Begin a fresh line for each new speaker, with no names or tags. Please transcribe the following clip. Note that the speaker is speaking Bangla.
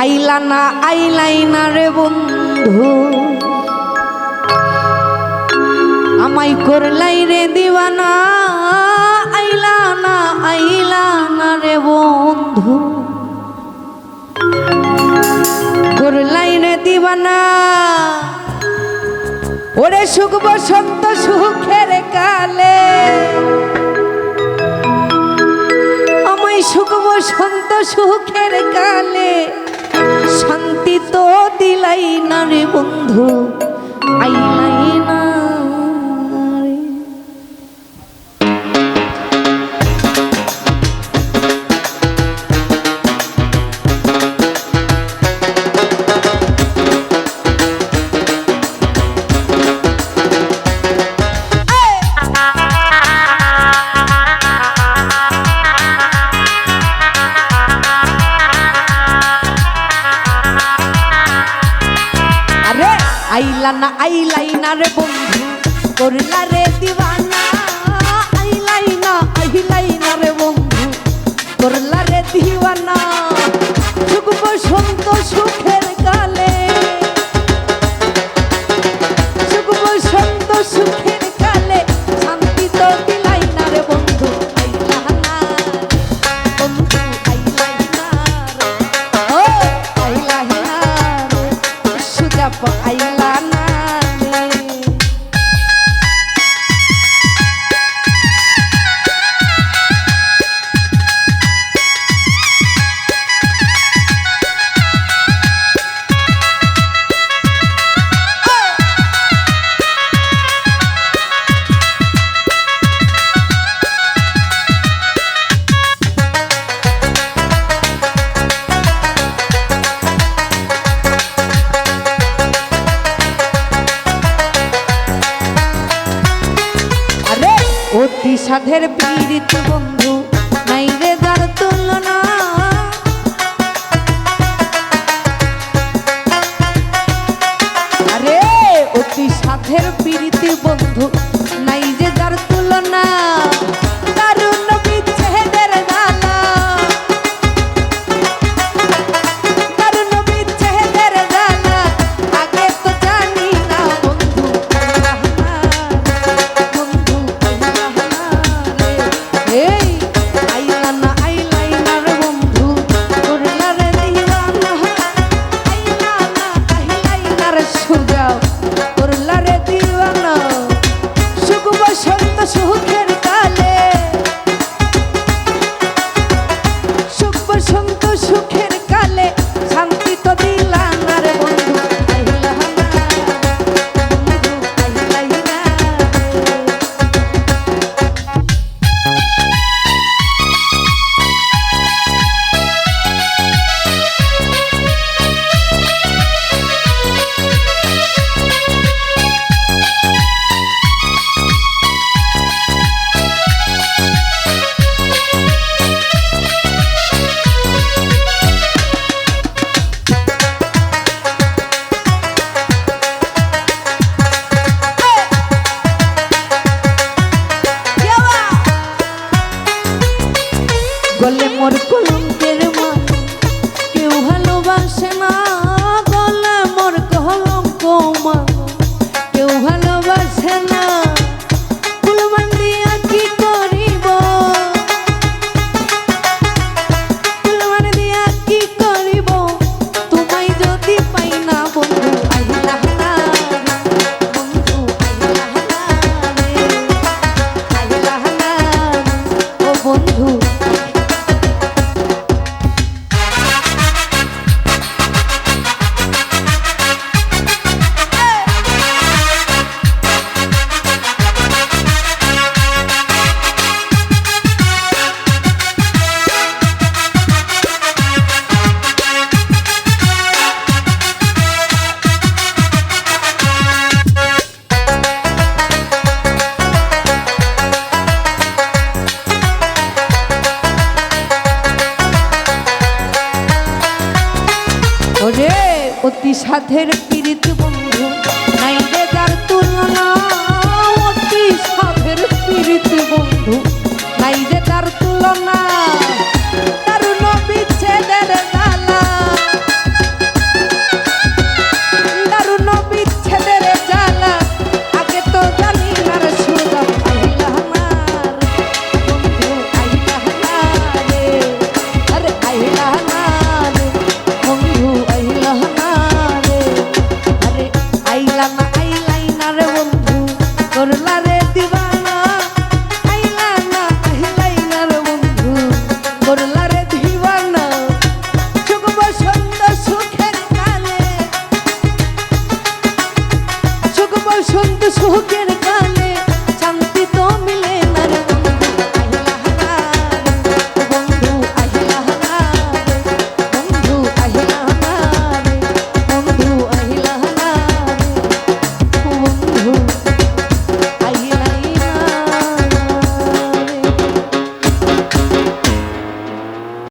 আইলাই না রে বন্ধু আমায় করলাই রে দিওয়ানা আইলা না রে বন্ধু করলাই রে দিওয়ানা ওরে সুখ বসন্ত সুখের কালে আমায় সুখ বসন্ত সুখের কালে শান্তি তো দিলাই না রে বন্ধু আইলাই না আইলাই না রে বন্ধু করলা রে দিওয়ানা আইলাই না রে বন্ধু করলা রে দিওয়ানা সুখ বসন্ত সুখের কালে সুখ বসন্ত সুখের কালে শান্তি তো দিলাই না রে বন্ধু আইলা না বন্ধু আইলাই না ও আইলা না সুজাপ আইলা না অতি সাধের পীড়িত বন্ধু নাই রে যার তুলনা আরে অতি সাধের পীড়িত বন্ধু নাই যে যার তুলনা দারুণ বিচ্ছেদের জ্বালা দারুণ বিচ্ছেদের জ্বালা আগে তো জানি না বন্ধু এই আইলা না রে বন্ধু করলা রে দিওয়ানা আইলা না রে সুজাও করলা রে দিওয়ানা সুখ বসন্ত সুখের কালে সুখ বসন্ত সুখের কালে শান্তি তো দিলা না রে বন্ধু আইলা না বন্ধু আইলাই না গলে মোর কলঙ্কের মান কেউ ভালোবাসে না গলে মোর কলঙ্ক মান কেউ ভালোবাসে না ফুলমান দিয়া কি করিব ফুলমান দিয়া কি করিব তোমায় যদি পাই না বন্ধু আইলা না বন্ধু আইলা না ও বন্ধু ওরে অতি সাধের